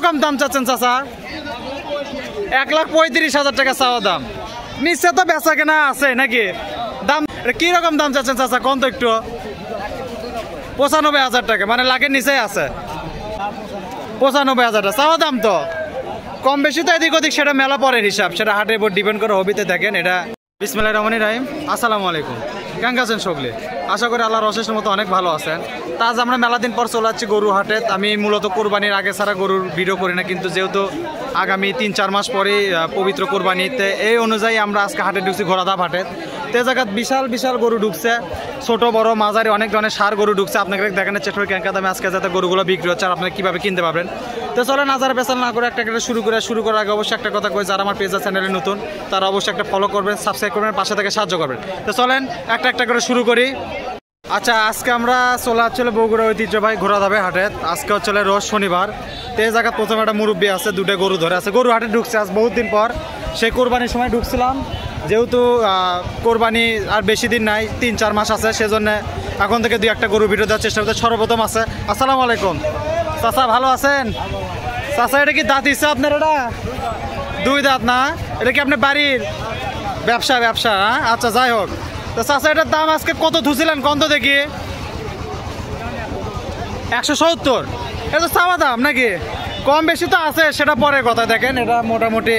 কিরকম দাম চাচ্ছেন চাচা? 1,35,000 টাকা চাওয়া দাম। নিচে তো বেচা কেনা আছে নাকি? দাম কিরকম দাম চাচ্ছেন চাচা কোন তো একটু? 95,000 টাকা, মানে লাখের নিচে আছে। 95,000 টাকা চাওয়া দাম। তো কম বেশি তো এদিক ওদিক, সেটা মেলা পরের হিসাব, সেটা হাটের উপর ডিপেন্ড করে হবিতে দেখেন। এটা বিসমিল্লাহির রহমানির রহিম। আসসালামু আলাইকুম, কেমন আছেন সকলে? আশা করি আল্লাহর অশেষ মতো অনেক ভালো আছেন। তা আজ আমরা মেলা দিন পর চলে যাচ্ছি গরু হাটে। আমি মূলত কোরবানির আগে ছাড়া গরুর ভিডিও করি না, কিন্তু যেহেতু আগামী 3-4 মাস পরে পবিত্র কোরবানিতে, এই অনুযায়ী আমরা আজকে হাটে ঢুকছি ঘোড়াধাপ হাটে। তে জায়গায় বিশাল বিশাল গরু ঢুকছে, ছোট বড় মাঝারি অনেক ধরনের সার গরু ঢুকছে। আপনাকে দেখানোর চেষ্টা করি কেনকা দামে আজকে যাতে গরুগুলো বিক্রি হচ্ছে আর আপনারা কীভাবে কিনতে পারবেন। তো চলেন আজার পেছাল না করে একটা শুরু করার আগে অবশ্যই একটা কথা কই, যারা আমার পেজ চ্যানেলে নতুন তারা অবশ্যই একটা ফলো করবেন, সাবস্ক্রাইব করবেন, পাশে থেকে সাহায্য করবেন। তো চলেন একটা করে শুরু করি। আচ্ছা, আজকে আমরা চলে আসছিল বগুড়া ঐতিহ্যবাহী ঘোড়াধাপে হাটে। আজকে হচ্ছে রোজ শনিবার। তো এই জায়গায় প্রথমে একটা মুরব্বী আছে, দুটো গরু ধরে আছে। গরু হাটে ঢুকছে আজ বহুত দিন পর। সেই কোরবানির সময় ঢুকছিলাম, যেহেতু কোরবানি আর বেশি দিন নাই, 3-4 মাস আছে, সেজন্য এখন থেকে 2-1টা গরু ভিডিও দেওয়ার চেষ্টা করতে। সর্বপ্রথম আছে, আসসালামু আলাইকুম চাচা, ভালো আছেন? চাচা এটা কি দাঁত ইচ্ছে আপনার? এটা 2 দাঁত না? এটা কি আপনার বাড়ির ব্যবসা? হ্যাঁ, আচ্ছা যাই হোক। তো চাচা এটার দাম আজকে কত ধুছিলেন কত দেখি? 170। এটা তো চাওয়া দাম নাকি? কম বেশি তো আছে, সেটা পরে কথা। দেখেন এটা মোটামুটি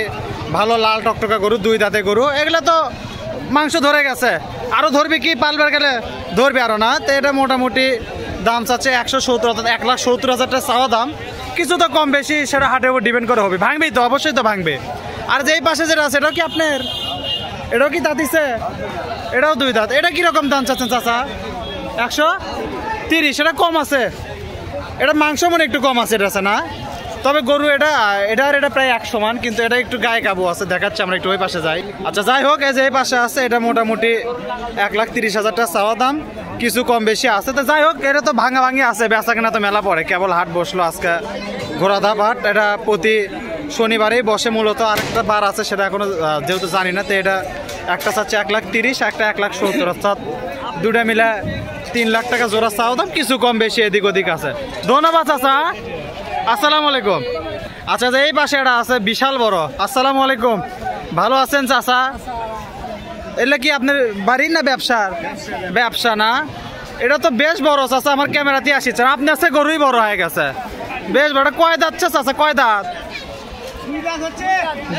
ভালো লাল টকটকা গরু, 2 দাঁতে গরু। এগুলো তো মাংস ধরে গেছে, আরও ধরবি কি? পালবার গেলে ধরবে আরও না। তো এটা মোটামুটি দাম চাচ্ছে 170, 1,70,000 টাকা চাওয়া দাম। কিছু তো কম বেশি সেটা হাটের উপর ডিপেন্ড করে হবে। ভাঙবেই তো, অবশ্যই তো ভাঙবে। আর যেই পাশে যেটা আছে এটাও কি আপনার? এটাও কি দাঁতিছে? এটাও 2 দাঁত। এটা কিরকম দাম চাচ্ছেন চাচা? 130। এটা কম আছে, এটা মাংস মনে একটু কম আছে, এটা আছে না? তবে গরু এটা প্রায় 1 সমান, কিন্তু এটা একটু গায়ে কাবু আছে, দেখাচ্ছে। আমরা একটু ওই পাশে যাই। আচ্ছা যাই হোক, এই যে এই পাশে আছে, এটা মোটামুটি 1,30,000 টাকা চাওয়া দাম। কিছু কম বেশি আছে। তো যাই হোক, এটা তো ভাঙি আছে, বেচা কেনা তো মেলা পড়ে। কেবল হাট বসলো আজকে ঘোড়াধাপ হাট। এটা প্রতি শনিবারেই বসে মূলত। আরেকটা বার আছে, সেটা এখনো যেহেতু জানি না। তো এটা একটা চাচ্ছে 1,30,000, একটা 1,70,000, অর্থাৎ দুটা মিলে 3 লাখ টাকা জোড়া চাওয়া দাম। কিছু কম বেশি এদিক ওদিক আছে। ধন্যবাদ চাচা, আসসালামু আলাইকুম। আচ্ছা, যে এই পাশে এটা আছে বিশাল বড়। আসসালামু আলাইকুম, ভালো আছেন চাচা? এটা কি আপনার বাড়ির না ব্যবসার? ব্যবসা না? এটা তো বেশ বড় চাচা, আমার ক্যামেরাতে আসছে। আপনার কাছে গরুই বড় হয়ে গেছে, বেশ বড়। কয় দাঁত চাচা, কয় দাঁত?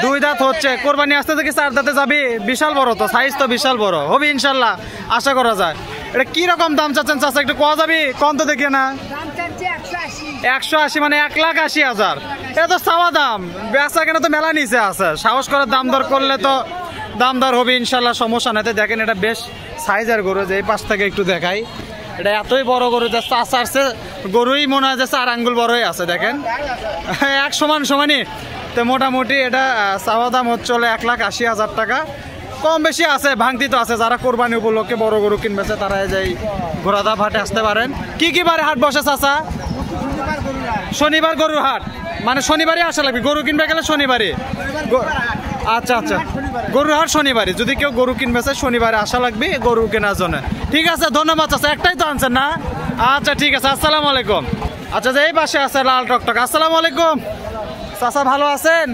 2 দাঁত হচ্ছে। কোরবানি আসতে থেকে 4 দাঁতে যাবি। বিশাল বড় তো, সাইজ তো বিশাল বড় হবে ইনশাল্লাহ, আশা করা যায়। এটা কিরকম দাম চাচ্ছেন চাচা, একটু কোয়া যাবি? কম তো দেখে না? 180, মানে 1,80,000। এটা তো চাওয়া দাম, বেচা কেন তো মেলা নিচে আছে। সাহস করে দাম দর করলে তো দাম দর হবে ইনশাল্লাহ, সমস্যা নেই। দেখেন এটা বেশ সাইজের গরু। যে এই পাশ থেকে একটু দেখাই, এটা এতই বড় গরু যে চাষারছে গরুই মনে হয় যে 4 আঙ্গুল বড়ই আছে। দেখেন 1 সমানই। তো মোটামুটি এটা চাওয়া দাম হচ্ছে 1,80,000 টাকা। কম বেশি আছে, ভাঙতি তো আছে। যারা কোরবানি উপলক্ষে বড় গরু কিনবেছে তারা এই ঘোড়াধাপ হাটে আসতে পারেন। কি বারে হাট বসে চাচা? শনিবার গরুর হাট, মানে শনিবারই আসা লাগবে গরু কিনবে গেলে শনিবারই। আচ্ছা, গরুর হাট শনিবারই। যদি কেউ গরু কিনবেছে শনিবারে আসা লাগবে গরু কেনার জন্য। ঠিক আছে, ধন্যবাদ চাচা। একটাই তো আনছেন না? আচ্ছা ঠিক আছে, আসসালামু আলাইকুম। আচ্ছা, যে এই পাশে আছে লাল টকটক। আসসালামু আলাইকুম চাচা, ভালো আছেন?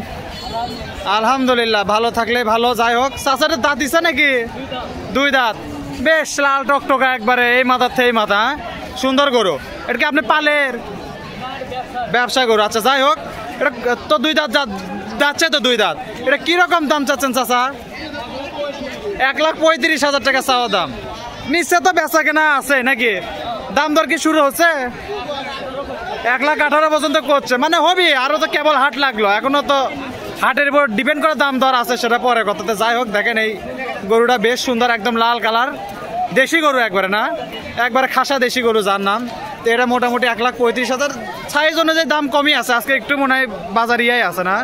আলহামদুলিল্লাহ, ভালো থাকলে ভালো। যাই হোক, চাচার দাঁত দিছে নাকি? 2 দাঁত, বেশ লাল টকটকা একবারে, এই মাথার থেকে এই মাথা। সুন্দর গরু। এটা কি আপনি পালের? ব্যবসা গরু। আচ্ছা যাই হোক, এটা তো 2 দাঁত যাচ্ছে তো 2 দাঁত। এটা কিরকম দাম চাচ্ছেন চাচা? 1,35,000 টাকা চাওয়া দাম। নিচে তো বেচা কেনা আছে নাকি? দাম দর কি শুরু হচ্ছে? 1,18,000 পর্যন্ত করছে, মানে হবি। আরো তো কেবল হাট লাগলো, এখনো তো হাটের উপর ডিপেন্ড করে দাম দর আছে, সেটা পরে কথাতে। যাই হোক, দেখেন এই গরুটা বেশ সুন্দর, একদম লাল কালার, দেশি গরু একবারে না, একবারে খাসা দেশি গরু যার নাম। তো এটা মোটামুটি 1,35,000। সাইজ অনুযায়ী দাম কমই আছে। আজকে একটু মনে হয় বাজার ইয়াই আছে না,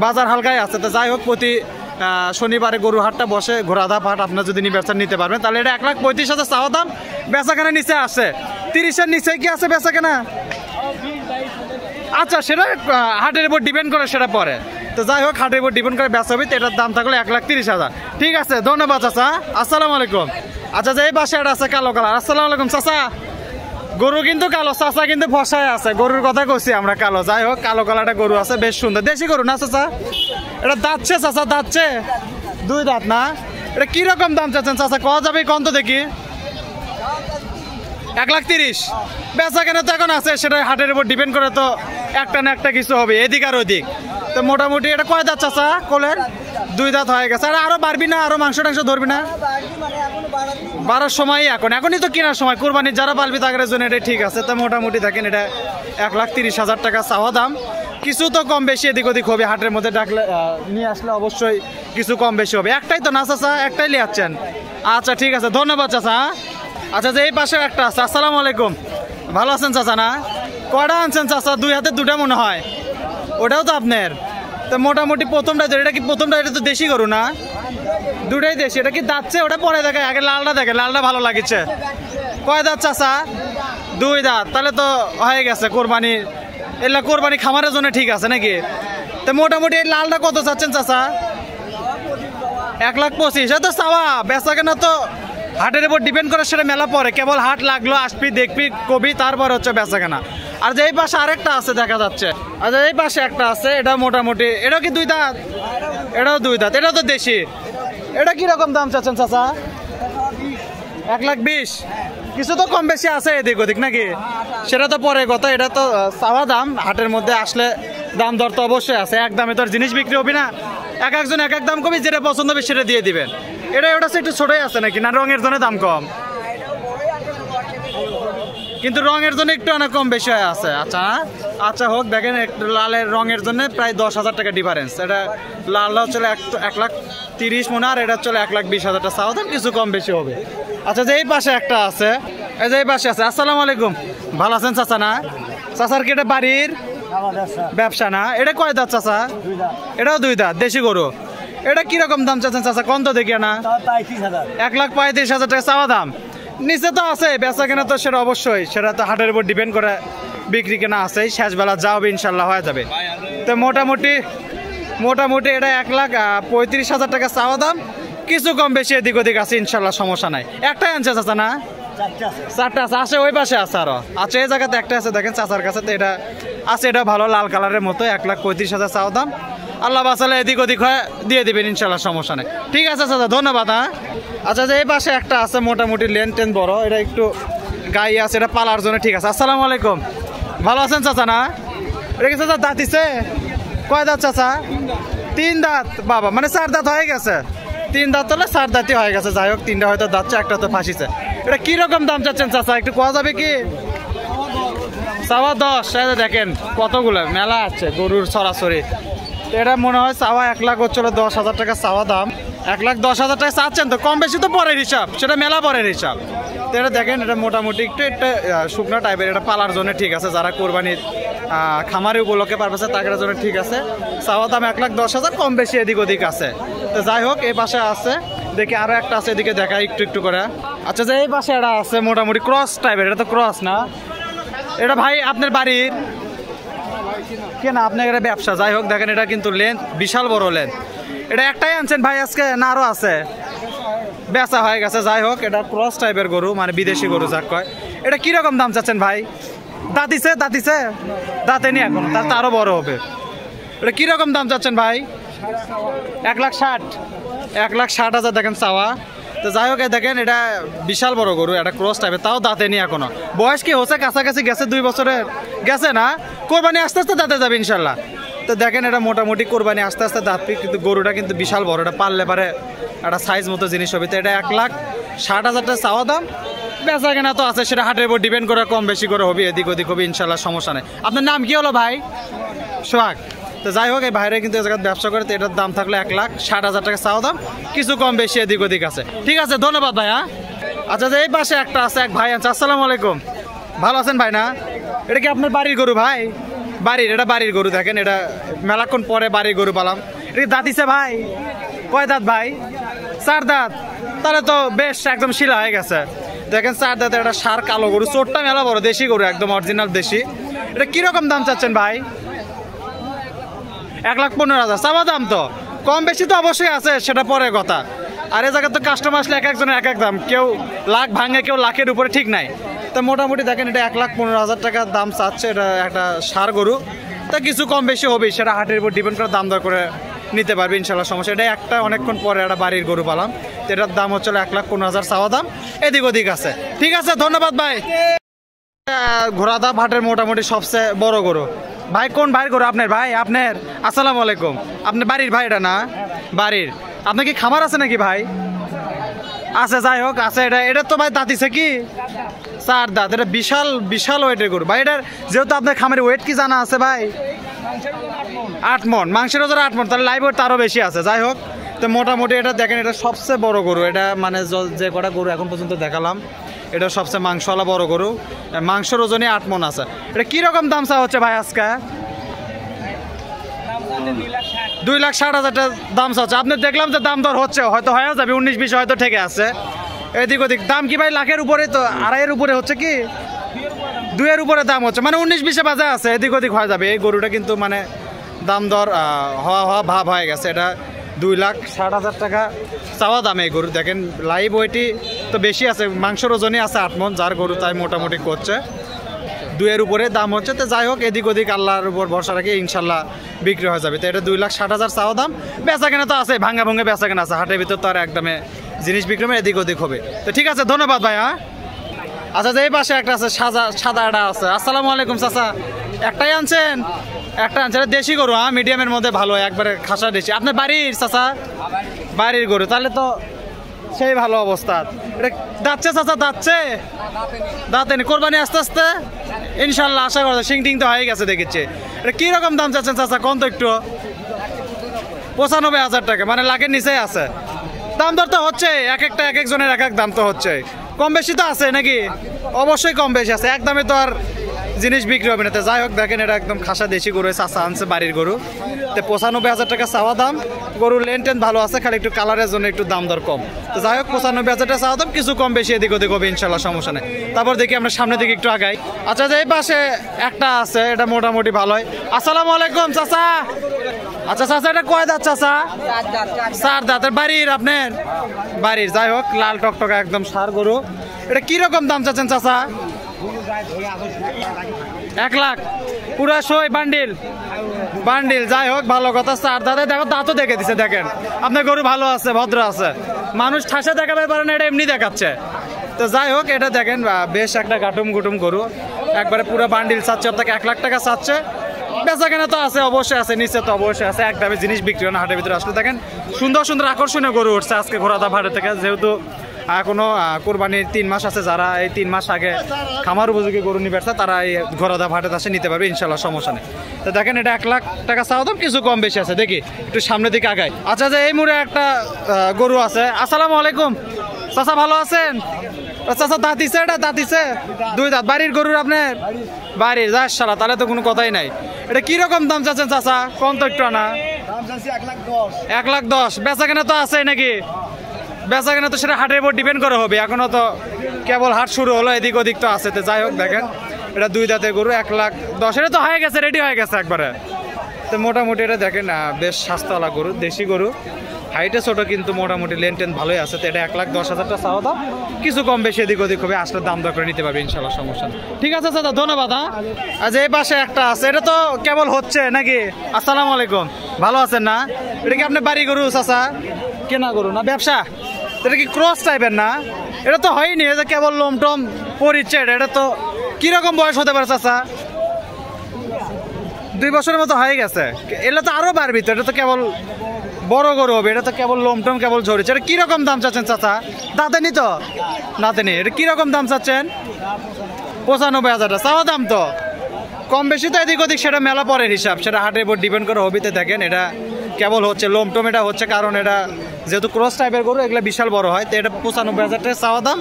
বাজার হালকাই আছে। তো যাই হোক, প্রতি শনিবারে গরু হাটটা বসে ঘোড়াধাপ হাট। আপনার যদি নিতে পারবেন তাহলে এটা 1,35,000 চাওয়া দাম। বেচা কেনা নিচে আছে 30-এর নিচে কি আছে বেচা কেনা? আচ্ছা, সেটা হাটের উপর ডিপেন্ড করে, সেটা পরে। তো যাই হোক, হাটের উপর ডিপেন্ড করে বেচা হবে। তো এটার দাম থাকলে 1,30,000। ঠিক আছে, ধন্যবাদ চাচা, আসসালামু আলাইকুম। আচ্ছা, যে এই পাশে এটা আছে কালো কালার। আসসালামু আলাইকুম চাচা, গরু কিন্তু কালো, চাচা কিন্তু ফসায় আছে, গরুর কথা কইছি আমরা কালো। যাই হোক, কালো কালারটা গরু আছে, বেশ সুন্দর দেশি গরু না চাচা? এটা দাঁতছে চাচা, দাঁতছে, 2 দাঁত না? এটা কিরকম দাম চাচ্ছেন চাচা, কওয়া যাবে কোন তো দেখি? 1,30,000। বেচা কেনা তো এখন আছে, সেটা হাটের উপর ডিপেন্ড করে, তো একটা না একটা কিছু হবে এদিক আর ওদিক। তো মোটামুটি এটা কয় দাঁত চাচা কোলের? 2 দাঁত হয়ে গেছে। আর আরো বাড়বি না, আরো মাংস টাংস ধরবি না? বাড়ার সময় এখনই তো কেনার সময়, কুরবানির যারা পালবি তাদের জন্য এটা ঠিক আছে। তো মোটামুটি দেখেন এটা 1,30,000 টাকা চাওয়া দাম। কিছু তো কম বেশি এদিক ওদিক হবে, হাটের মধ্যে ডাকলে নিয়ে আসলে অবশ্যই কিছু কম বেশি হবে। একটাই তো না চাচা, একটাই নিয়ে আসছেন? আচ্ছা ঠিক আছে, ধন্যবাদ চাচা। আচ্ছা, যে এই পাশে একটা আছে। আসসালামু আলাইকুম, ভালো আছেন চাচা? না, কয়টা আনছেন চাচা? 2 হাতে 2টা মনে হয়, ওটাও তো আপনার? তো মোটামুটি প্রথমটা, এটা কি প্রথমটা? এটা তো দেশি গরু না? 2টাই দেশি। এটা কি দাঁতছে? ওটা পরে দেখে, আগে লালটা দেখে, লালটা ভালো লাগছে। কয় দাঁত চাচা? 2 দাঁত। তাহলে তো হয়ে গেছে কোরবানি, এগুলা কোরবানি খামারের জন্য ঠিক আছে নাকি? তো মোটামুটি এই লালটা কত চাচ্ছেন চাচা? 1,25,000। তো চাওয়া, বেচা কেনা তো হাটের উপর ডিপেন্ড করে, সেটা মেলা পরে, কেবল হাট লাগলো আসবি দেখবি কবি, তারপর হচ্ছে বেচা কেনা। আর যে এই পাশে আরেকটা আছে দেখা যাচ্ছে, আর এই পাশে একটা আছে, এটা মোটামুটি, এটাও কি 2 দাঁত? এটাও 2 দাঁত, এটাও তো দেশি। এটা কিরকম দাম চাচ্ছেন চাচা? 1,20,000। কিছু তো কম বেশি আছে এদিক ওদিক নাকি? সেটা তো পরে কথা, এটা তো চাওয়া দাম। হাটের মধ্যে আসলে দাম দর তো অবশ্যই আছে, এক দামে তো আর জিনিস বিক্রি হবে না। একজন এক দাম কবি, যেটা পছন্দ হবে সেটা দিয়ে দিবেন। এটা ওটা একটু ছোটই আছে নাকি, না রঙের জন্য দাম কম? কিন্তু রঙের জন্য একটু অনেক কম বেশি হয়ে আছে। আচ্ছা আচ্ছা, হোক। দেখেন একটু লালের রঙের জন্য প্রায় 10,000 টাকা ডিফারেন্স। এটা লালটা হচ্ছে 1,30,000 মনে, আর এটা হচ্ছে 1,20,000 টাকা চাওয়া দাম, কিছু কম বেশি হবে। আচ্ছা, যে এই পাশে একটা আছে, এই যে এই পাশে আছে। আসসালামু আলাইকুম, ভালো আছেন চাচা? না, চাচার কি এটা বাড়ির ব্যবসা না? এটা কয় দাঁত চাচা? এটাও 2 দাঁত, দেশি গরু। এটা কিরকম দাম চাচ্ছেন চাচা, কোন তো দেখি না? 1,35,000 টাকা চাওয়া দাম। নিচে তো আছে, বেচা কেনা তো সেটা অবশ্যই, সেটা তো হাটের উপর ডিপেন্ড করে, বিক্রি কেনা আছে, শেষবেলা যাও ইনশাল্লাহ হয়ে যাবে। তো মোটামুটি এটা 1,35,000 টাকা চাওয়া দাম, কিছু কম বেশি এদিক ওদিক আছে ইনশাল্লাহ, সমস্যা নাই। একটাই আনছে চাচা? না, 4টা আছে। আসে ওই পাশে আছে আরো। আচ্ছা, এই জায়গাতে একটা আছে, দেখেন চাচার কাছে। তো এটা আছে, এটা ভালো লাল কালারের মতো, 1,35,000 চাওয়া দাম। আল্লাহ বাসালে এদিক ওদিক হয়ে দিয়ে দিবেন ইনশাল্লাহ, সমস্যা নেই। ঠিক আছে চাচা, ধন্যবাদ। হ্যাঁ, আচ্ছা, যে এই পাশে একটা আছে, মোটামুটি লেন টেন বড়, এটা একটু গাই আছে, এটা পালার জন্য ঠিক আছে। আসসালামু আলাইকুম, ভালো আছেন চাচা? না, এটা কি চাচা দাঁতিছে? কয় দাঁত চাচা? 3 দাঁত। বাবা, মানে 4 দাঁত হয়ে গেছে। 3 দাঁত হলে 4 দাঁতই হয়ে গেছে। যাই হোক, 3টা হয়তো দাঁতছে, একটা তো ফাঁসিছে। এটা কিরকম দাম চাচ্ছেন চাচা, একটু কোয়া যাবে কি? 10,000। দেখেন কতগুলো মেলা আছে গরুর সরাসরি। তো এটা মনে হয় চাওয়া 1,10,000 টাকা চাওয়া দাম। 1,10,000 টাকা চাচ্ছেন, তো কম বেশি তো পরের হিসাব, সেটা মেলা পরের হিসাব। তো এটা দেখেন, এটা মোটামুটি একটু একটা শুকনো টাইপের, এটা পালার জন্য ঠিক আছে, যারা কোরবানির খামারি উপলক্ষে পারবে তাদের জন্য ঠিক আছে। চাওয়া দাম 1,10,000, কম বেশি এদিক ওদিক আছে। তো যাই হোক, এই পাশে আছে, দেখি আরো একটা আছে, এদিকে দেখা একটু একটু করে। আচ্ছা, যে এই পাশে এটা আছে, মোটামুটি ক্রস টাইপের। এটা তো ক্রস না? এটা ভাই আপনার বাড়ির কেনা, আপনার এটা ব্যবসা? যাই হোক, দেখেন এটা কিন্তু লেন্থ বিশাল বড় লেন্থ। এটা একটাই আনছেন ভাই আজকে, না আরো আছে? বেচা হয়ে গেছে। যাই হোক, এটা ক্রস টাইপের গরু, মানে বিদেশি গরু যাক কয়। এটা কিরকম দাম চাচ্ছেন ভাই? দাঁতিছে? দাঁতে নি এখন, তার তো আরো বড় হবে। এটা কিরকম দাম চাচ্ছেন ভাই? 1,60,000। 1,60,000 দেখেন চাওয়া। তো যাই হোক, দেখেন এটা বিশাল বড় গরু, এটা ক্রস টাইপের, তাও দাঁতে নি এখনো। বয়স কি হচ্ছে? কাছাকাছি গেছে, 2 বছরের গেছে না? কোরবানি আস্তে আস্তে দাঁতে যাবে ইনশাল্লাহ। তো দেখেন, এটা মোটামুটি কোরবানি আস্তে আস্তে দাঁতবি, কিন্তু গরুটা কিন্তু বিশাল বড়, এটা পারলে পারে একটা সাইজ মতো জিনিস হবে। তো এটা 1,60,000 টাকা চাওয়া দাম। বেচা কেনা তো আছে, সেটা হাটের উপর ডিপেন্ড করে, কম বেশি করে হবে, এদিক ওদিক হবে ইনশাল্লাহ, সমস্যা নেই। আপনার নাম কি হলো ভাই? সোহাগ। তো যাই হোক, এই বাইরে কিন্তু এই জায়গায় ব্যবসা করে। তো এটার দাম থাকলে 1,60,000 টাকা চাওয়া দাম, কিছু কম বেশি এদিক ওদিক আছে। ঠিক আছে, ধন্যবাদ ভাই। হ্যাঁ, আচ্ছা, যে এই পাশে একটা আছে, এক ভাই আছে। আসসালামু আলাইকুম, ভালো আছেন ভাই? না, এটা কি আপনার বাড়ির গরু ভাই? বাড়ির, এটা বাড়ির গরু। দেখেন, এটা মেলাক্ষণ পরে বাড়ির গরু পালাম। এটা কি দাঁতিছে ভাই? কয় দাঁত ভাই? 4 দাঁত। তাহলে তো বেশ একদম শিলা হয়ে গেছে। দেখেন 4 দাঁতের একটা সার কালো গরু, চোরটা মেলা বড়, দেশি গরু, একদম অরিজিনাল দেশি। এটা কিরকম দাম চাচ্ছেন ভাই? 1,15,000 চাওয়া দাম। তো কম বেশি তো অবশ্যই আছে, সেটা পরে কথা। আর এই জায়গায় তো কাস্টমার আসলে একজনের এক দাম, কেউ লাখ ভাঙে, কেউ লাখের উপরে, ঠিক নাই। তো তো মোটামুটি দেখেন এটা 1,15,000 টাকা দাম চাচ্ছে। এটা একটা ষাঁড় গরু, তা কিছু কম বেশি হবে, সেটা হাটের উপর ডিপেন্ড করে দাম দর করে নিতে পারবে ইনশাল্লাহ, সমস্যা। এটা একটা অনেকক্ষণ পরে একটা বাড়ির গরু পালাম, তো এটার দাম হচ্ছে 1,15,000 চাওয়া দাম, এদিক ওদিক আছে। ঠিক আছে, ধন্যবাদ ভাই। ঘোড়াদা হাটের মোটামুটি সবচেয়ে বড় গরু। ভাই কোন ভাইয়ের গরু আপনার? ভাই আপনার, আসসালামু আলাইকুম। আপনার বাড়ির ভাই এটা না? বাড়ির। আপনার কি খামার আছে নাকি ভাই? আছে, যাই হোক আছে। এটা তো ভাই দাঁতিছে কি 4 দাঁত। এটা বিশাল বিশাল ওয়েটের গরু ভাই। এটার যেহেতু আপনার খামারের ওয়েট কি জানা আছে ভাই? 8 মণ, মাংসের ওজন 8 মণ, তাহলে লাইভ ওয়েট আরও বেশি আছে। যাই হোক, তো মোটামুটি এটা দেখেন, এটা সবচেয়ে বড় গরু। এটা মানে যে কটা গরু এখন পর্যন্ত দেখালাম, এটা সবচেয়ে মাংসওয়ালা বড় গরু। মাংসের ওজনে 8 মণ আছে। এটা কীরকম দাম চা হচ্ছে ভাই আজকে? 2,60,000 টাকা দাম চাচ্ছে। আপনি দেখলাম যে দাম দর হচ্ছে, হয়তো হয়ে যাবে 19-20 হয়তো ঠেকে আছে এদিক ওদিক। দাম কি ভাই লাখের উপরে? তো 2.5-এর উপরে হচ্ছে কি 2-এর উপরে দাম হচ্ছে, মানে 19-20-এ বাজে আছে, এদিক ওদিক হয়ে যাবে। এই গরুটা কিন্তু মানে দাম দর হওয়া ভাব হয়ে গেছে। এটা 2,60,000 টাকা চাওয়া দাম এই গরু। দেখেন লাইভ ওয়েটই তো বেশি আছে, মাংসের ওজনই আছে 8 মণ, যার গরু তাই মোটামুটি করছে 2-এর উপরে দাম হচ্ছে। তো যাই হোক, এদিক ওদিক আল্লাহর উপর ভরসা রাখি ইনশাল্লাহ বিক্রি হয়ে যাবে। তো এটা 2,60,000 চাওয়া দাম। বেচা কেনা তো আছে, ভাঙ্গা ভঙ্গে বেচা কেনা আছে, হাটের ভিতর তো আর একদমে জিনিস বিক্রি হবে, এদিক ওদিক হবে। তো ঠিক আছে, ধন্যবাদ ভাই। হ্যাঁ আচ্ছা, যে এই পাশে একটা আছে সাদা একটা আছে। আসসালামু আলাইকুম চাচা, একটাই আনছেন? একটা আনছেন, দেশি গরু? হ্যাঁ, মিডিয়ামের মধ্যে ভালো, একবারে খাসা দেশি। আপনার বাড়ির চাচা? বাড়ির গরু, তাহলে তো সেই ভালো অবস্থা। এটা দাঁতছে চাচা? দাঁতেনি কোরবানি আস্তে আস্তে ইনশাল্লাহ আশা করছে। সিং টিং তো হয়ে গেছে দেখেছে। এটা কীরকম দাম চাচ্ছেন চাচা? কোন তো একটু 95,000 টাকা, মানে লাখের নিচেই আছে। দাম দর তো হচ্ছে, এক একজনের এক দাম তো হচ্ছে, কম বেশি তো আছে নাকি? অবশ্যই কম বেশি আছে, একদমই তো আর জিনিস বিক্রি হবে না। তো যাই হোক, দেখেন এটা একদম খাসা দেশি গরু, চাচা আনছে বাড়ির গরু। তো 95,000 টাকা চাওয়া দাম। গরুর লেন টেন ভালো আছে, খালি একটু কালারের জন্য একটু দাম দর কম। তো যাই হোক, 95,000 টাকা চাওয়া দাম, কিছু কম বেশি এদিক ওদিক হবে ইনশাল্লাহ, সমস্যা নেই। তারপর দেখি আমরা সামনের দিকে একটু আগাই। আচ্ছা, যে এই পাশে একটা আছে, এটা মোটামুটি ভালোই। আসসালামু আলাইকুম চাচা। আচ্ছা চাচা, এটা কয় দাঁত চাচা? 4 দাঁতের। বাড়ির আপনার? বাড়ির। যাই হোক, লাল টকটকা একদম ষাঁড় গরু। এটা কিরকম দাম চাচ্ছেন চাচা? 1 লাখ পুরা সই বান্ডিল। যাই হোক, ভালো কথা। 4 দাঁতে, দেখো দাঁতও দেখে দিছে। দেখেন আপনার গরু ভালো আছে, ভদ্র আছে, মানুষ ঠাসা দেখাবে পারে না, এটা এমনি দেখাচ্ছে। তো যাই হোক, এটা দেখেন বেশ একটা গাটুম গুটুম গরু, একবারে পুরো বান্ডিল চাচ্ছে। আপনাকে 1 লাখ টাকা চাচ্ছে। বেচা কেনা তো আছে, অবশ্যই আছে, নিচে তো অবশ্যই আছে, একদমে জিনিস বিক্রি হয় না হাটের ভিতরে আসলে। দেখেন সুন্দর সুন্দর আকর্ষণীয় গরু উঠছে আজকে ঘোড়াদা হাটে থেকে, যেহেতু এখনো কোরবানির 3 মাস আছে। যারা এই 3 মাস আগে খামার উপযোগী গরু নিবে তারা এই ঘোড়াদা হাটে আসে নিতে পারবে ইনশাল্লাহ, সমস্যা নেই। তো দেখেন এটা 1 লাখ টাকা চাওয়া দাম, কিছু কম বেশি আছে। দেখি একটু সামনের দিকে আগাই। আচ্ছা, যে এই মুড়ে একটা গরু আছে। আসসালামু আলাইকুম চাচা, ভালো আছেন? চাচা দাঁতিছে? এটা দাঁতিছে 2 দাঁত। বাড়ির গরুর আপনার? বাড়ির। যা সারা, তাহলে তো কোনো কথাই নাই। এটা কিরকম দাম চাচ্ছেন চাচা? কোন তো একটু আনা? 1,10,000। বেচা কেনা তো আছে নাকি? বেচা কেনা তো সেটা হাটের উপর ডিপেন্ড করে হবে, এখনো তো কেবল হাট শুরু হলো, এদিক ওদিক তো আছে। তো যাই হোক, দেখেন এটা 2 দাঁতের গরু, 1,10,000। এটা তো হয়ে গেছে, রেডি হয়ে গেছে একবারে। তো মোটামুটি এটা দেখেন বেশ স্বাস্থ্যওয়ালা গরু, দেশি গরু, হাইটে ছোটো, কিন্তু মোটামুটি লেন টেন ভালোই আছে। তো এটা 1,10,000 টাকা চাওয়া দাম, কিছু কম বেশি এদিক ওদিক হবে, আসলে দাম দর করে নিতে পারবে ইনশাল্লাহ, সমস্যা নেই। ঠিক আছে দাদা, ধন্যবাদ। হ্যাঁ আচ্ছা, এই পাশে একটা আছে, এটা তো কেবল হচ্ছে নাকি? আসসালামু আলাইকুম, ভালো আছেন না? এটা কি আপনার বাড়ি গরু চাচা? কেনা গরু না ব্যবসা? এটা কি ক্রস টাইপের না? এটা তো হয়নি, এটা কেবল লোমটম পরিচ্ছে। এটা তো কিরকম বয়স হতে পারে চাচা? 2 বছরের মতো হয়ে গেছে। এটা তো আরো বাড়বি তো, এটা তো কেবল বড় গরু হবে, এটা তো কেবল লোমটম কেবল ঝরেছে। এটা কিরকম দাম চাচ্ছেন চাচা? দাঁতেনি তো? দাঁতেনি। এটা কিরকম দাম চাচ্ছেন? 95,000 টাকা চাওয়া দাম। তো কম বেশি তো এদিক ওদিক সেটা মেলা পরের হিসাব, সেটা হাটের উপর ডিপেন্ড করে হবিতে। দেখেন এটা কেবল হচ্ছে লোমটম, এটা হচ্ছে কারণ এটা যেহেতু ক্রস টাইপের গরু, এগুলো বিশাল বড় হয়। তো এটা 95,000 টাকা চাওয়া দাম,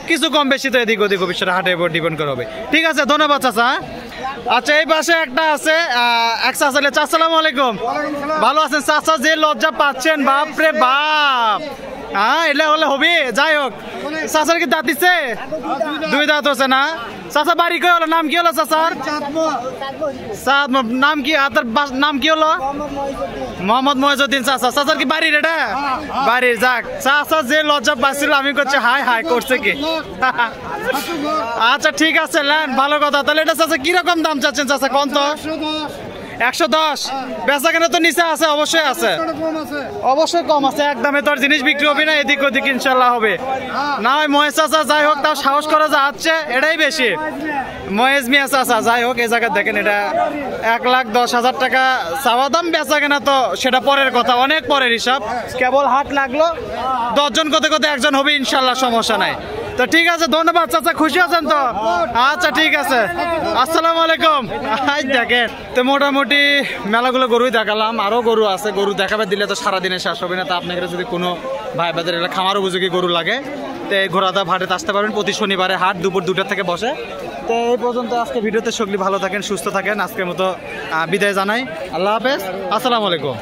কিছু কম বেশি তো এদিক ওদিক হবে, সেটা হাটের উপর ডিপেন্ড করে হবে। ঠিক আছে, ধন্যবাদ চাচা। আচ্ছা, এই পাশে একটা আছে এক চাচা। আসসালামু আলাইকুম, ভালো আছেন চাচা? যে লজ্জা পাচ্ছেন, বাপ রে বাপ। হ্যাঁ, এটা হলে হবে। যাই হোক, চাচার কি দাঁত দিচ্ছে? 2 দাঁত হচ্ছে না? চাচা বাড়ি কই হলো? নাম কি হলো চাচার? নাম কি? আপনার নাম কি হলো? মোহাম্মদ মহিউদ্দিন চাচা। চাচার কি বাড়ির এটা? বাড়ির। যাক চাচা যে লজ্জা পাচ্ছিল আমি করছি হাই হাই করছে কি। আচ্ছা ঠিক আছে লেন, ভালো কথা। তাহলে এটা চাচা কিরকম দাম চাচ্ছেন চাচা কোন তো? 110। বেচা কেনা তো নিচে আছে? অবশ্যই আছে, অবশ্যই কম আছে। একদমে তো আর জিনিস বিক্রি হবে না, এদিক ওদিক ইনশাল্লাহ হবে না। হয় মহেশ চাচা যাই হোক তাও সাহস করা যাচ্ছে, এটাই বেশি। মহেশ মিয়া চাচা যাই হোক, এই জায়গায় দেখেন এটা 1,10,000 টাকা চাওয়া দাম। বেচা কেনা তো সেটা পরের কথা, অনেক পরের হিসাব। কেবল হাট লাগলো, 10 জন করতে করতে একজন হবে ইনশাল্লাহ, সমস্যা নাই। তো ঠিক আছে, ধন্যবাদ চাচা, খুশি আছেন তো? আচ্ছা ঠিক আছে, আসসালামু আলাইকুম। দেখেন তো মোটামুটি মেলাগুলো গরুই দেখালাম, আরো গরু আছে। গরু দেখাবে দিলে তো সারাদিনে শেষ হবে না। তা আপনাকে যদি কোনো ভাই বাজারে এগুলো খামার উপযোগী গরু লাগে তো এই ঘোড়াদা হাটে আসতে পারবেন। প্রতি শনিবারে হাট দুপুর 2টা থেকে বসে। তো এই পর্যন্ত আজকে ভিডিওতে। সকলে ভালো থাকেন, সুস্থ থাকেন। আজকের মতো বিদায় জানাই। আল্লাহ হাফেজ, আসসালামু আলাইকুম।